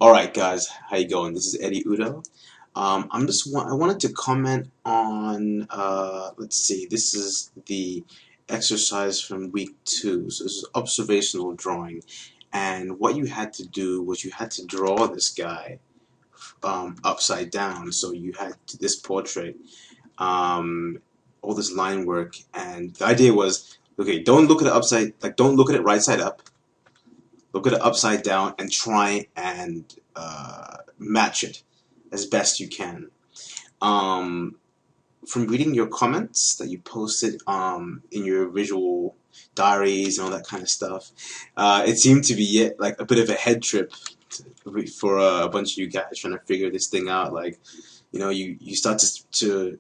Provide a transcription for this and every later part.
All right, guys, how you going? This is Eddie Udo. I wanted to comment on let's see. This is the exercise from week 2. So this is observational drawing, and what you had to do was you had to draw this guy upside down. So you had this portrait, um, all this line work, and the idea was, okay, don't look at it upside, like don't look at it right side up. Look at it upside down and try and match it as best you can. Um, from reading your comments that you posted in your visual diaries and all that kind of stuff, it seemed to be like a bit of a head trip for a bunch of you guys trying to figure this thing out. Like, you start to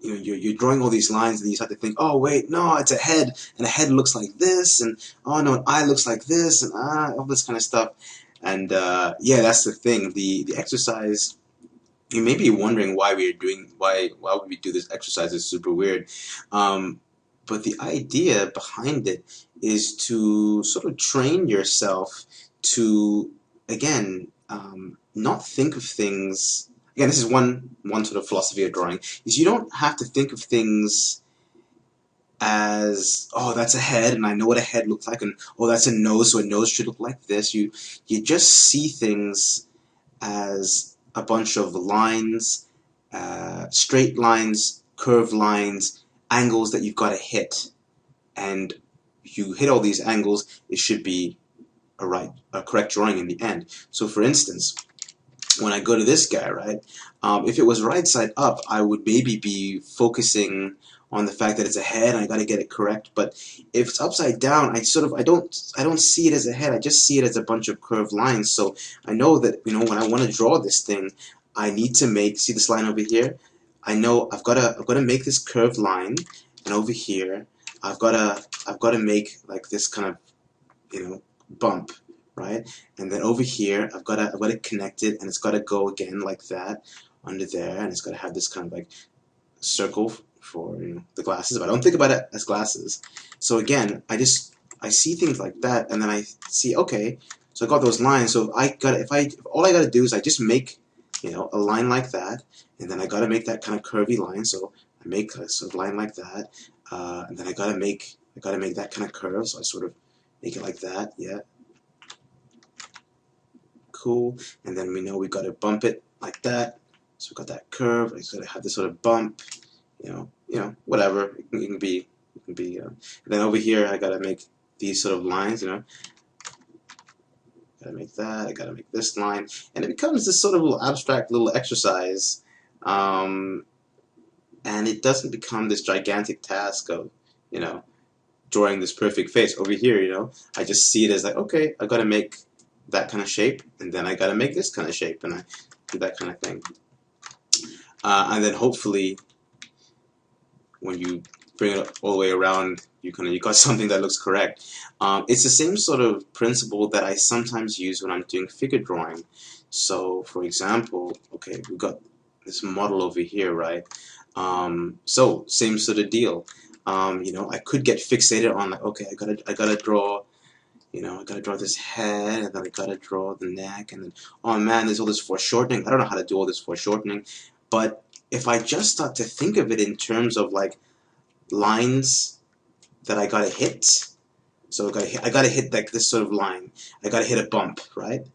you're drawing all these lines and you start to think, oh wait, no, it's a head, and a head looks like this, and oh no, an eye looks like this, and all this kind of stuff. And yeah, that's the thing. The exercise, you may be wondering why would we do this exercise? It's super weird. But the idea behind it is to sort of train yourself to, again, not think of things. Again, this is one sort of philosophy of drawing, is you don't have to think of things as, oh, that's a head, and I know what a head looks like, and oh, that's a nose, so a nose should look like this. You just see things as a bunch of lines, straight lines, curved lines, angles that you've got to hit, and you hit all these angles, it should be a correct drawing in the end. So, for instance, when I go to this guy, right, if it was right side up, I would maybe be focusing on the fact that it's a head and I got to get it correct. But if it's upside down, I don't see it as a head. I just see it as a bunch of curved lines. So I know that, when I want to draw this thing, I need to see this line over here. I know I've got to make this curved line, and over here I've got to make like this kind of bump, right? And then over here I've got to connect it, and it's got to go again like that under there, and it's got to have this kind of like circle for the glasses, but I don't think about it as glasses. So again, I see things like that, and then I see, okay, so I got those lines. So if all I got to do is I just make a line like that, and then I got to make that kind of curvy line. So I make a sort of line like that, and then I got to make that kind of curve. So I sort of make it like that. Yeah, cool. And then we know we got to bump it like that. So we got that curve. I just got to have this sort of bump. Whatever. It can be. And then over here, I gotta make these sort of lines. Gotta make that. I gotta make this line, and it becomes this sort of little abstract little exercise, and it doesn't become this gigantic task of, drawing this perfect face. Over here, I just see it as like, okay, I gotta make that kind of shape, and then I gotta make this kind of shape, and I do that kind of thing, and then hopefully, when you bring it all the way around, you got something that looks correct. It's the same sort of principle that I sometimes use when I'm doing figure drawing. So, for example, okay, we've got this model over here, right? So, same sort of deal. I could get fixated on like, okay, I gotta draw. I gotta draw this head, and then I gotta draw the neck, and then, oh man, there's all this foreshortening. I don't know how to do all this foreshortening, but if I just start to think of it in terms of like lines that I gotta hit, so I gotta hit like this sort of line. I gotta hit a bump, right?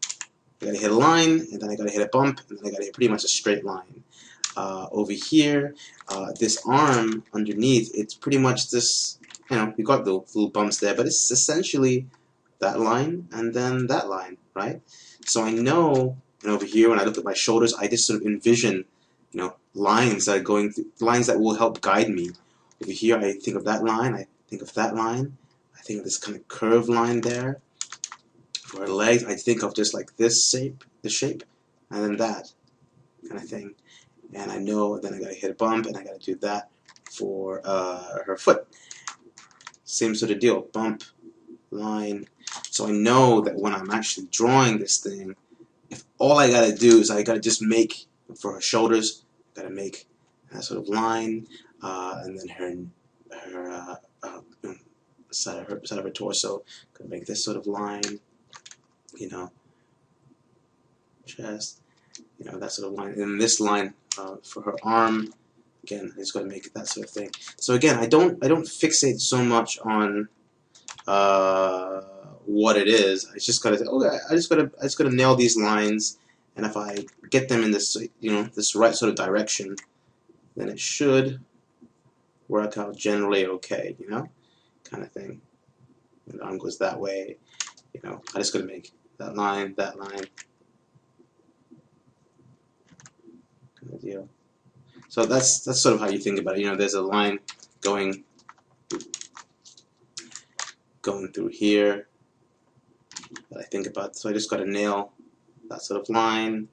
I gotta hit a line, and then I gotta hit a bump, and then I gotta hit pretty much a straight line. Over here, this arm underneath, it's pretty much this. You got the little bumps there, but it's essentially that line and then that line, right? So I know, and over here when I look at my shoulders, I just sort of envision, lines that are going through, lines that will help guide me. Over here, I think of that line, I think of that line, I think of this kind of curved line there. For her legs, I think of just like this shape, and then that kind of thing. And I know then I gotta hit a bump, and I gotta do that for her foot. Same sort of deal, bump, line. So I know that when I'm actually drawing this thing, if all I gotta do is I gotta just make, for her shoulders, I gotta make that sort of line, and then her side of her torso, gotta make this sort of line, chest, you know, that sort of line. And this line for her arm, again, I just got to make it that sort of thing. So again, I don't fixate so much on what it is. I just gotta say, okay, I just gotta nail these lines, and if I get them in this, you know, this right sort of direction, then it should work out generally okay, you know, kind of thing. And the arm goes that way, you know. I just gotta make that line, kind of deal. So that's sort of how you think about it. You know, there's a line going through here that I think about. So I just got to nail that sort of line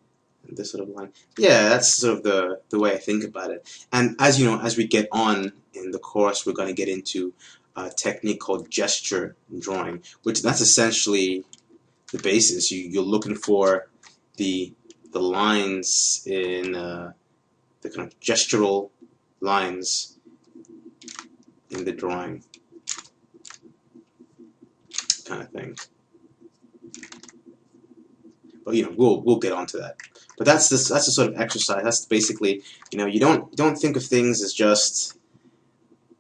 and this sort of line. Yeah, that's sort of the way I think about it. And as you know, as we get on in the course, we're going to get into a technique called gesture drawing, which that's essentially the basis. You're looking for the lines in the kind of gestural lines in the drawing, kind of thing. But you know, we'll get onto that. But that's the sort of exercise. That's basically, you know, you don't think of things as just,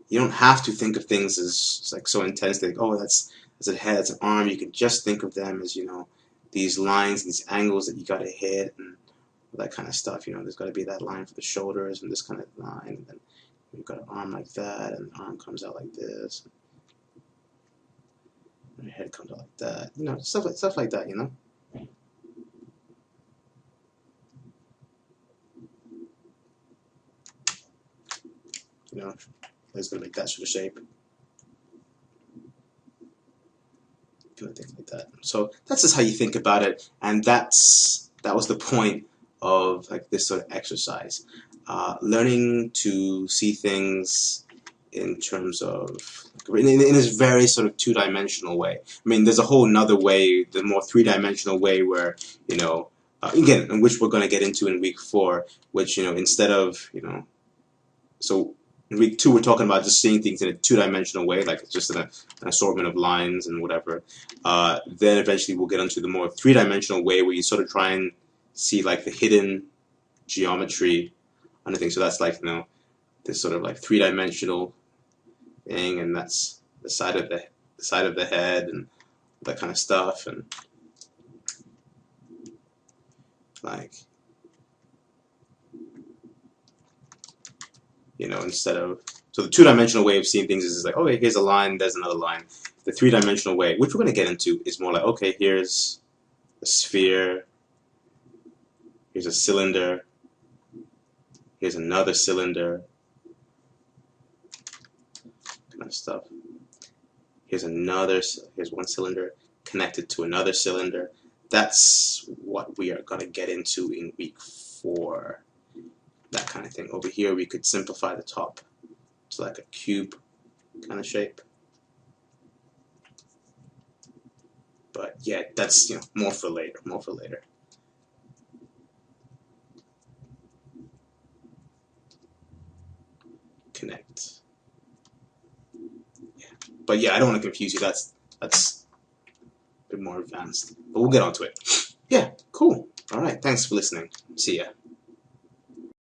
you don't have to think of things as like so intense. Like, oh, that's a head, that's an arm. You can just think of them as, you know, these lines, these angles that you got to hit, and that kind of stuff. You know, there's got to be that line for the shoulders and this kind of line, and then you've got an arm like that, and the arm comes out like this, and your head comes out like that. You know, stuff like that. You know. You know, it's gonna make that sort of shape. Kind of things like that. So that's just how you think about it, and that was the point of like this sort of exercise, learning to see things in terms of in this very sort of two-dimensional way. I mean, there's a whole nother way, the more three-dimensional way, where, you know, again, in which we're going to get into in week 4, which, you know, instead of, you know, so in week 2 we're talking about just seeing things in a two-dimensional way, like just an assortment of lines and whatever. Then eventually we'll get into the more three-dimensional way, where you sort of try and see like the hidden geometry on the thing. So that's like, you know, this sort of like three-dimensional thing, and that's the side of the head and that kind of stuff, and like, you know, instead of, so the two-dimensional way of seeing things is like, okay, here's a line, there's another line. The three-dimensional way, which we're going to get into, is more like, okay, here's a sphere, here's a cylinder, here's another cylinder, kind of stuff. Here's one cylinder connected to another cylinder. That's what we are going to get into in week 4. That kind of thing. Over here we could simplify the top to like a cube kind of shape. But yeah, that's, you know, more for later. Connect. Yeah. But yeah, I don't want to confuse you. That's a bit more advanced. But we'll get onto it. Yeah, cool. All right, thanks for listening. See ya.